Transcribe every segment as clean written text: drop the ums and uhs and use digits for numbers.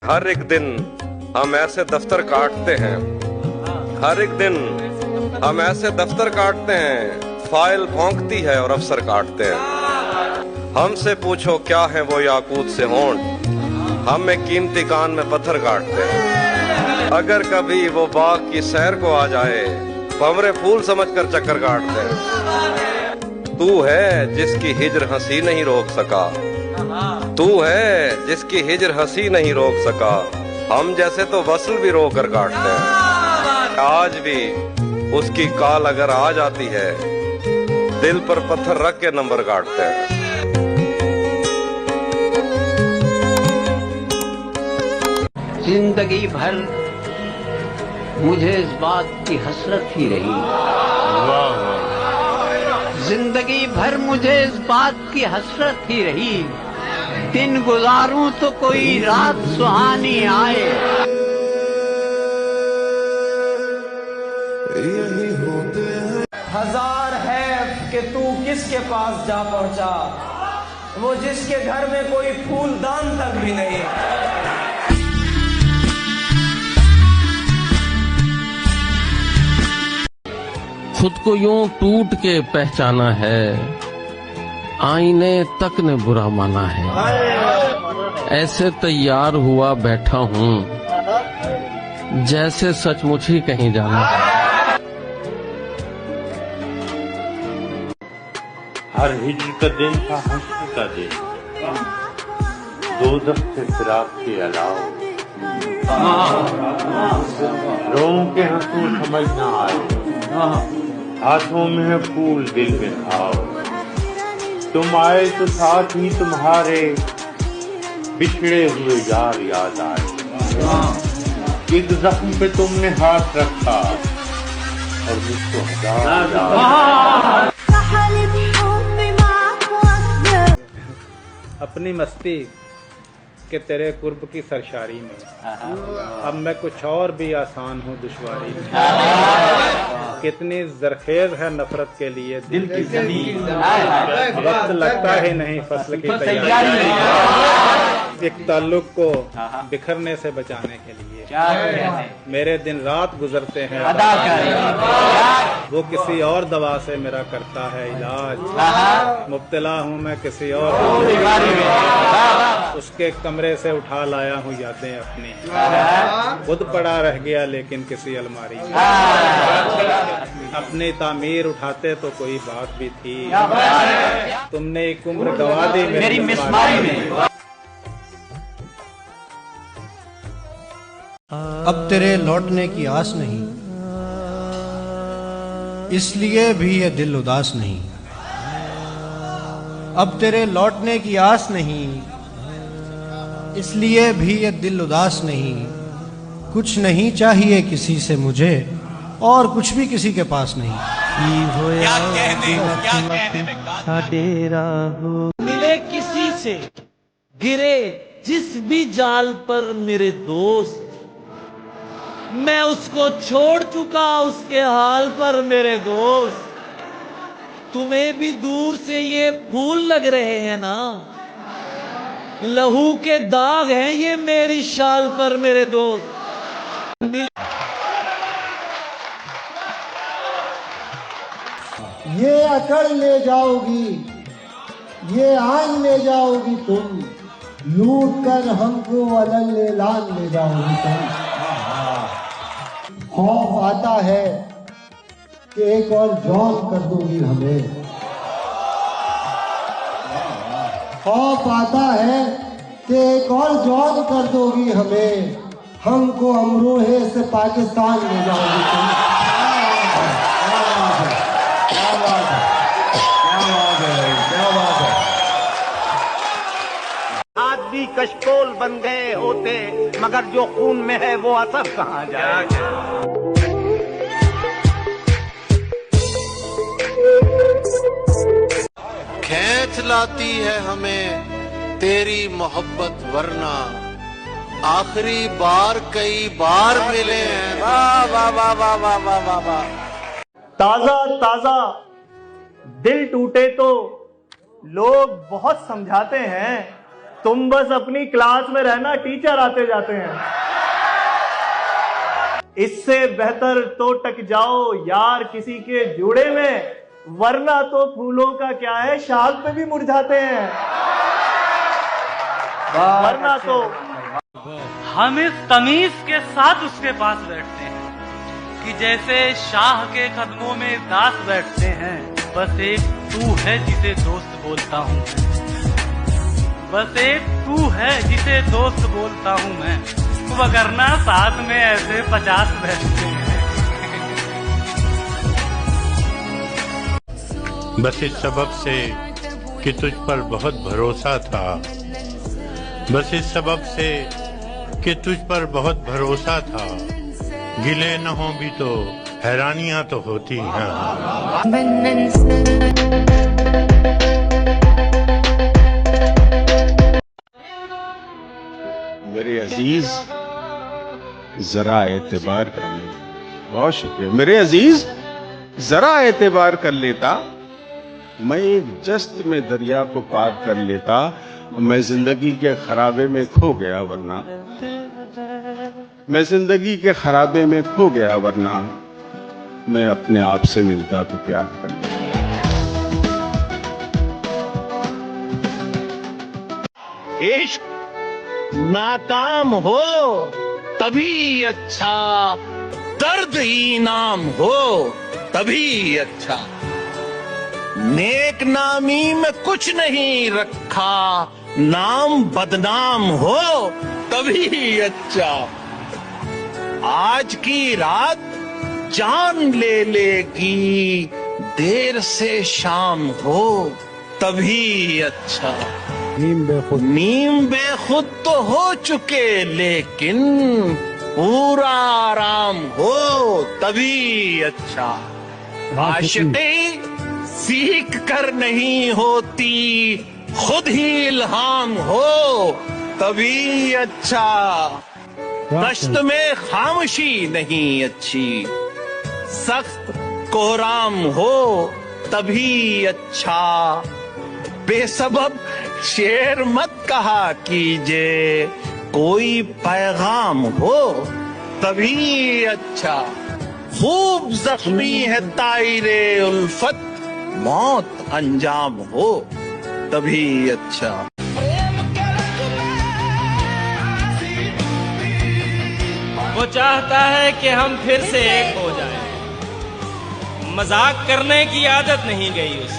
हर एक दिन हम ऐसे दफ्तर काटते हैं, हर एक दिन हम ऐसे दफ्तर काटते हैं, फाइल भौंकती है और अफसर काटते हैं। हमसे पूछो क्या है वो याकूत से होंठ, हम एक कीमती कान में पत्थर काटते हैं। अगर कभी वो बाग की सैर को आ जाए, भंवरे फूल समझकर चक्कर काटते हैं। तू है जिसकी हिज्र हंसी नहीं रोक सका, तू है जिसकी हिज्र हंसी नहीं रोक सका, हम जैसे तो वस्ल भी रोकर काटते हैं। आज भी उसकी काल अगर आ जाती है, दिल पर पत्थर रख के नंबर काटते हैं। जिंदगी भर मुझे इस बात की हसरत ही रही, जिंदगी भर मुझे इस बात की हसरत ही रही, दिन गुजारूं तो कोई रात सुहानी आए। हजार है कि तू किसके पास जा पहुंचा, वो जिसके घर में कोई फूलदान तक भी नहीं। खुद को यूं टूट के पहचाना है, आईने तक ने बुरा माना है। ऐसे तैयार हुआ बैठा हूँ जैसे सचमुच ही कहीं जाना है। हर हिज्र का दिन था हंसने का दिन, दोज़ख से फिराक के अलावा रों के हंसू समझ न आए, हाथों में है फूल दिल में खाओ। तुम आए तो साथ ही तुम्हारे बिछड़े हुए यार याद आए। एक जख्म पे तुमने हाथ रखा और मुझको हजार याद। अपनी मस्ती के तेरे कुर्ब की सरशारी में अब मैं कुछ और भी आसान हूँ दुश्वारी में। कितनी जरखेज है नफरत के लिए दिल की ज़मीन, वक्त लगता ही नहीं फसल की तैयारी। एक ताल्लुक को बिखरने से बचाने के लिए मेरे दिन रात गुजरते हैं अदा कर। वो किसी और दवा से मेरा करता है इलाज, मुब्तला हूँ मैं किसी और बीमारी में, उसके कमरे से उठा लाया हूँ यादें अपनी, खुद पड़ा रह गया लेकिन किसी अलमारी में। अपनी तामीर उठाते तो कोई बात भी थी, तुमने एक उम्र गवा दी मेरी मिसमारी में। अब तेरे लौटने की आस नहीं, इसलिए भी ये दिल उदास नहीं। अब तेरे लौटने की आस नहीं, इसलिए भी ये दिल उदास नहीं। कुछ नहीं चाहिए किसी से मुझे, और कुछ भी किसी के पास नहीं। मिले किसी से, गिरे जिस भी जाल पर मेरे दोस्त, मैं उसको छोड़ चुका उसके हाल पर मेरे दोस्त। तुम्हें भी दूर से ये फूल लग रहे हैं ना, लहू के दाग हैं ये मेरी शाल पर मेरे दोस्त। ये अकड़ ले जाओगी, ये आन ले जाओगी तुम, लूट कर हमको अलल एलान ले जाओगी तुम। खौफ आता है कि एक और जॉन कर दोगी हमें, खौफ आता है कि एक और जॉन कर दोगी हमें, हमको अमरोहे से पाकिस्तान ले जाओगी तुम। आज भी कशकोल बन गए होते, मगर जो खून में है वो असर कहाँ जाए। खींच लाती है हमें तेरी मोहब्बत, वरना आखिरी बार कई बार मिले हैं। वाह वाह वाह वाह वाह वाह वाह वाह। ताजा ताजा दिल टूटे तो लोग बहुत समझाते हैं, तुम बस अपनी क्लास में रहना, टीचर आते जाते हैं। इससे बेहतर तो टक जाओ यार किसी के जूड़े में, वरना तो फूलों का क्या है, शाल पे भी मुरझाते हैं। वरना तो हम इस तमीज के साथ उसके पास बैठते हैं कि जैसे शाह के कदमों में दास बैठते हैं। बस एक तू है जिसे दोस्त बोलता हूँ, बस एक तू है जिसे दोस्त बोलता हूँ मैं, वगरना साथ में ऐसे 50 बैठते हैं। बस इस सबब से कि तुझ पर बहुत भरोसा था, बस इस सबब से कि तुझ पर बहुत भरोसा था, गिले न हो भी तो हैरानियां तो होती हैं। मेरे अजीज जरा एतबार कर ले। बहुत शुक्रिया मेरे अजीज, जरा एतबार कर लेता, मैं एक जस्त में दरिया को पार कर लेता, मैं जिंदगी के खराबे में खो गया वरना, मैं जिंदगी के खराबे में खो गया वरना, मैं अपने आप से मिलता तो प्यार कर लेता। इश्क नाकाम हो तभी अच्छा, दर्द इनाम हो तभी अच्छा, नेक नामी में कुछ नहीं रखा, नाम बदनाम हो तभी अच्छा, आज की रात जान ले लेगी, देर से शाम हो तभी अच्छा, नीम बेखुद तो हो चुके लेकिन पूरा आराम हो तभी अच्छा, आशिकी सीख कर नहीं होती, खुद ही इल्हाम हो तभी अच्छा, दश्त में खामोशी नहीं अच्छी, सख्त कोहराम हो तभी अच्छा, बेसबब शेर मत कहा कीजिए, कोई पैगाम हो तभी अच्छा, खूब जख्मी है तायरे उल्फत, मौत अंजाम हो तभी अच्छा। वो चाहता है कि हम फिर से एक हो जाएं, मजाक करने की आदत नहीं गई उसकी।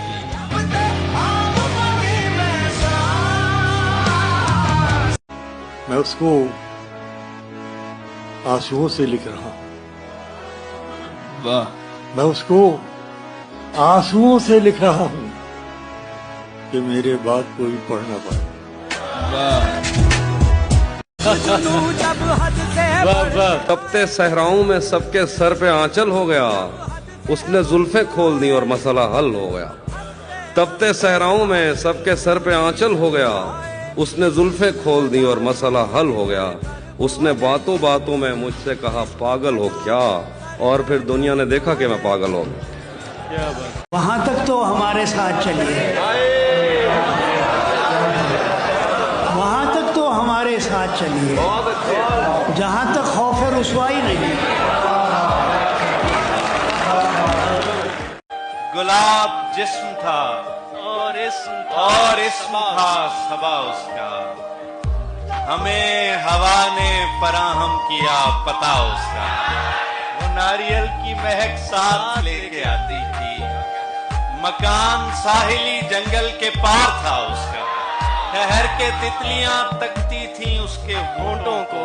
मैं उसको आंसुओं से लिख रहा हूं। वाह। मैं उसको आंसुओं से लिख रहा हूं कि मेरे बाद कोई पढ़ ना पाए। तपते सहराओं में सबके सर पे आंचल हो गया, उसने जुल्फें खोल दी और मसला हल हो गया। तपते सहराओं में सबके सर पे आंचल हो गया, उसने जुल्फें खोल दी और मसला हल हो गया। उसने बातों बातों में मुझसे कहा पागल हो क्या, और फिर दुनिया ने देखा कि मैं पागल हो गया। वहां तक तो हमारे साथ चलिए, वहां तक तो हमारे साथ चलिए, जहां तक खौफ रुसवाई नहीं। गुलाब जिस्म था और इस्म था सबा उसका, हमें हवा ने फराहम किया पता उसका। वो नारियल की महक साथ लेके आती थी, मकान साहिली जंगल के पार था उसका। ठहर के तितलियां तकती थी उसके होंठों को,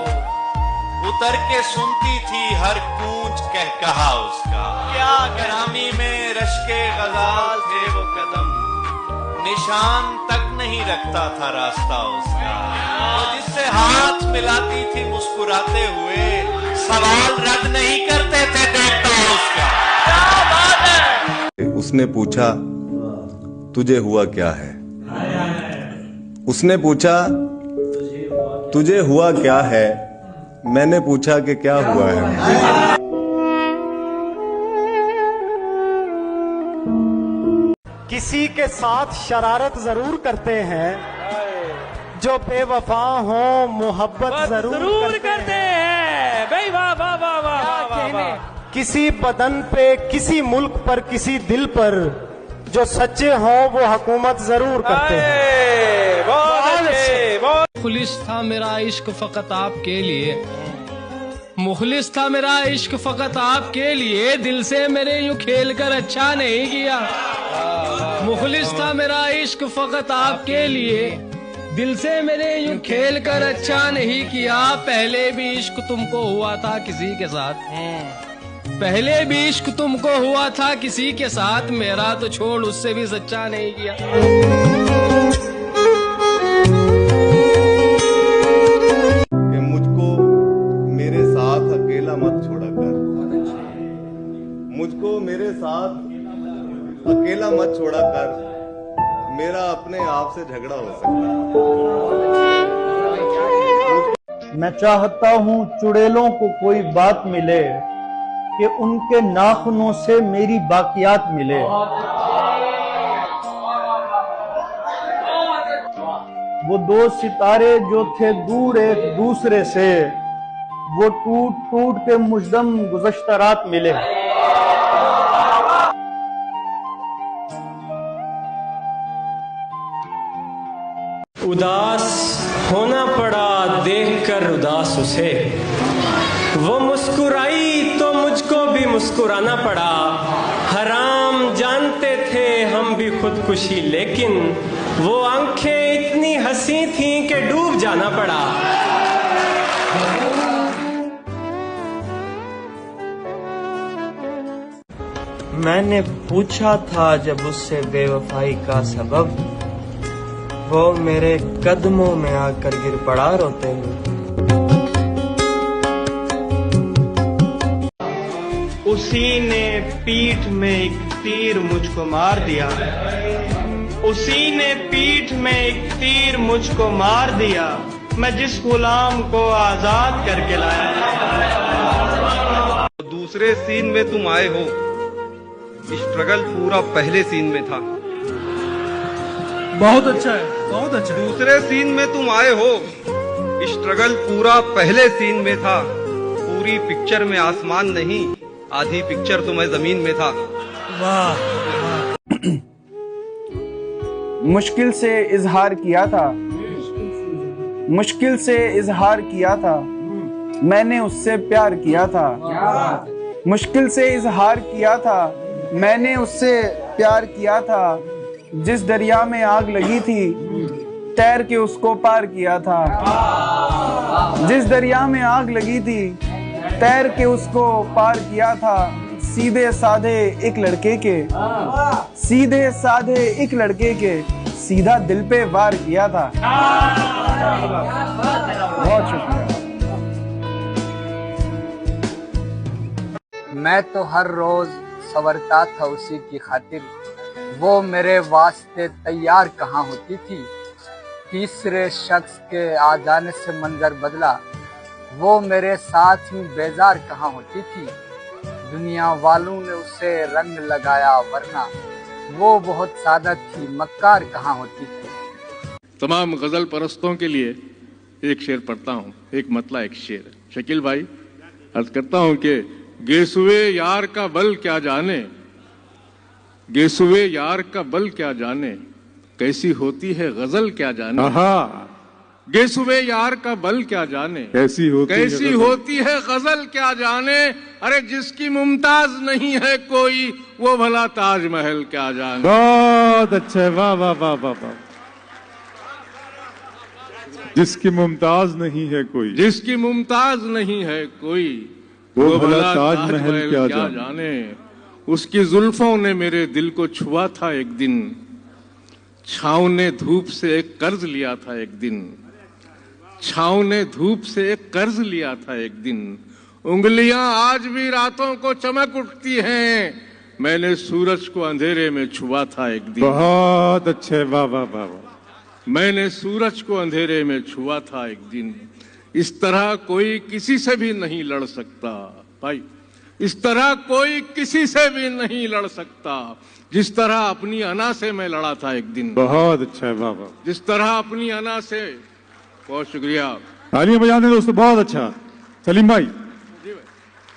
उतर के सुनती थी हर कूंज कह कहा उसका। क्या ग्रामी में रश्के गजाल थे वो कदम, निशान तक नहीं रखता था रास्ता उसका। वो जिससे हाथ मिलाती थी मुस्कुराते हुए, सवाल रद्द नहीं करते थे देखता उसका। क्या बात है। उसने पूछा तुझे हुआ क्या है, उसने पूछा तुझे हुआ क्या है, मैंने पूछा कि क्या हुआ है। किसी के साथ शरारत जरूर करते हैं, जो बेवफा हो मोहब्बत जरूर करते हैं भाई। वाह वाह वाह वाह वाह। किसी बदन पे, किसी मुल्क पर, किसी दिल पर जो सच्चे हों वो हुकूमत जरूर करते हैं। मुखलिस था मेरा इश्क फकत आपके लिए, मुखलिस था मेरा इश्क फकत आपके लिए, दिल से मेरे यूं खेल कर अच्छा नहीं किया। मुखलिस था मेरा इश्क फकत आपके लिए, दिल से मेरे यूं खेल कर अच्छा नहीं किया। पहले भी इश्क तुमको हुआ था किसी के साथ, पहले भी इश्क तुमको हुआ था किसी के साथ, मेरा तो छोड़ उससे भी सच्चा नहीं किया। कि मुझको मेरे साथ अकेला मत छोड़ा कर, मुझको मेरे साथ अकेला मत छोड़ा कर, मेरा अपने आप से झगड़ा हो सकता है। मैं चाहता हूँ चुड़ैलों को कोई बात मिले कि उनके नाखूनों से मेरी बाकियात मिले। वो दो सितारे जो थे दूर एक दूसरे से, वो टूट टूट के मुजदम गुज़श्ता रात मिले। उदास होना पड़ा देखकर उदास उसे, वो मुस्कुराई तो मुझको भी मुस्कुराना पड़ा। हराम जानते थे हम भी खुदकुशी, लेकिन वो आंखें इतनी हंसी थीं कि डूब जाना पड़ा। मैंने पूछा था जब उससे बेवफाई का सबब, वो मेरे कदमों में आकर गिर पड़ा रोते हुए। उसी ने पीठ में एक तीर मुझको मार दिया, उसी ने पीठ में एक तीर मुझको मार दिया, मैं जिस गुलाम को आजाद करके लाया। दूसरे सीन में तुम आए हो, स्ट्रगल पूरा पहले सीन में था। बहुत अच्छा है, बहुत अच्छा। दूसरे सीन में तुम आए हो, स्ट्रगल पूरा पहले सीन में था। पूरी पिक्चर में आसमान नहीं, आधी पिक्चर तो मैं जमीन में था। वाह। मुश्किल से इजहार किया था, मुश्किल से इजहार किया था, मैंने उससे प्यार किया था। मुश्किल से इजहार किया था, मैंने उससे प्यार किया था। जिस दरिया में आग लगी थी, तैर के उसको पार किया था। जिस दरिया में आग लगी थी, तैर के उसको पार किया था। सीधे साधे एक लड़के के, सीधे साधे एक लड़के के, सीधा दिल पे वार किया था। बहुत शुक्रिया। मैं तो हर रोज संवरता था उसी की खातिर, वो मेरे वास्ते तैयार कहाँ होती थी। तीसरे शख्स के आ जाने से मंजर बदला, वो मेरे साथ ही बेजार कहाँ होती थी। दुनिया वालों ने उसे रंग लगाया, वरना वो बहुत सादा थी, मक्कार कहाँ होती थी। तमाम गजल परस्तों के लिए एक शेर पढ़ता हूँ, एक मतला एक शेर। शकील भाई अर्ज करता हूँ कि गेसुए यार का बल क्या जाने, गेसुए यार का बल क्या जाने, कैसी होती है गजल क्या जाने। गेसुए यार का बल क्या जाने, कैसी होती है गजल क्या जाने। अरे जिसकी मुमताज नहीं है कोई, वो भला ताजमहल क्या जाने। बहुत अच्छे, वाह वाह वाह वाह वाह। जिसकी मुमताज नहीं है कोई, जिसकी मुमताज नहीं है कोई, वो भला ताजमहल क्या जाने। उसकी जुल्फों ने मेरे दिल को छुआ था एक दिन, छाँव ने धूप से एक कर्ज लिया था एक दिन, छाँव ने धूप से एक कर्ज लिया था एक दिन। उंगलियां आज भी रातों को चमक उठती हैं, मैंने सूरज को अंधेरे में छुआ था एक दिन। बहुत अच्छे, वाह वाह वाह वाह। मैंने सूरज को अंधेरे में छुआ था एक दिन। इस तरह कोई किसी से भी नहीं लड़ सकता भाई, इस तरह कोई किसी से भी नहीं लड़ सकता, जिस तरह अपनी अना से मैं लड़ा था एक दिन। बहुत अच्छा है, वाह वाह। जिस तरह अपनी अना से बहुत शुक्रिया। तालियां बजाने दोस्तों, बहुत अच्छा। सलीम भाई,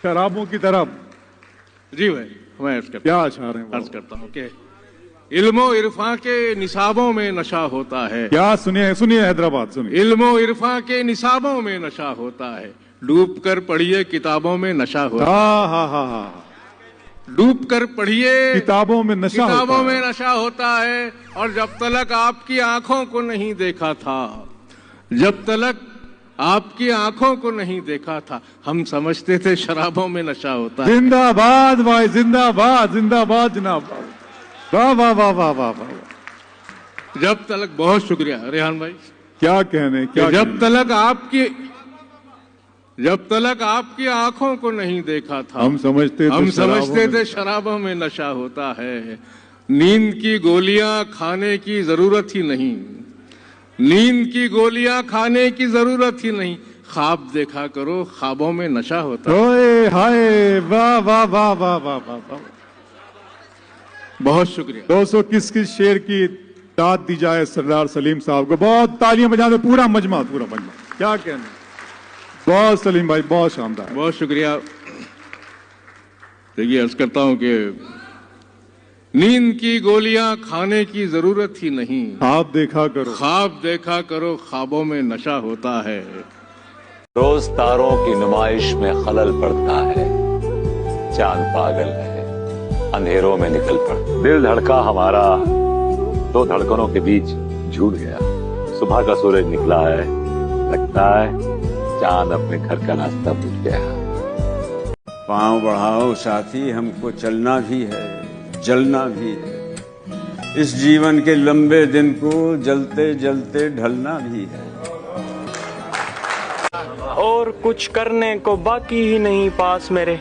शराबों की तरफ। जी भाई, मैं अर्ज करता क्या अशार हैं? अर्ज करता हूँ कि इल्मो इरफा के निसाबों में नशा होता है। क्या? सुनिए सुनिए हैदराबाद, सुनिए। इल्मो इरफा के निसाबों में नशा होता है, डूब कर पढ़िए किताबों में नशा होता है। हाँ। डूब कर पढ़िए किताबों में नशा किताबों में नशा होता है। और जब तलक आपकी आंखों को नहीं देखा था, जब तलक आपकी आंखों को नहीं देखा था, हम समझते थे शराबों में नशा होता है। जिंदाबाद भाई, जिंदाबाद, जिंदाबाद जनाब। वाह वाह वाह वाह वाह वाह। जब तलक, बहुत शुक्रिया रेहान भाई। क्या कहने, क्या जब तलक आपकी आंखों को नहीं देखा था, हम समझते थे शराबों में नशा होता है। नींद की गोलियां खाने की जरूरत ही नहीं, नींद की गोलियां खाने की जरूरत ही नहीं, ख्वाब देखा करो, ख्वाबों में नशा होता है। ओए हाय, वाह वाह वाह वाह वाह वाह। बहुत शुक्रिया दोस्तों। किस किस शेर की दाद दी जाए सरदार सलीम साहब को? बहुत तालियां बजा दो, पूरा मजमा। क्या कहना। बहुत सलीम भाई, बहुत शानदार, बहुत शुक्रिया। देखिए, अर्ज करता हूं कि नींद की गोलियां खाने की जरूरत ही नहीं, ख्वाब देखा करो, ख्वाब देखा करो, ख्वाबों में नशा होता है। रोज तारों की नुमाइश में खलल पड़ता है, चांद पागल है, अंधेरों में निकल पड़ता। दिल धड़का हमारा, दो धड़कनों के बीच झूठ गया। सुबह का सूरज निकला है, लगता है चांद अपने घर का रास्ता भूल गया। पांव बढ़ाओ साथी, हमको चलना भी है, जलना भी है। इस जीवन के लंबे दिन को जलते जलते ढलना भी है। और कुछ करने को बाकी ही नहीं पास मेरे,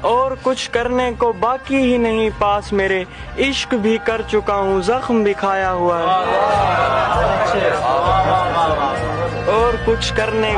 और कुछ करने को बाकी ही नहीं पास मेरे। इश्क भी कर चुका हूँ, जख्म भी खाया हुआ है, और कुछ करने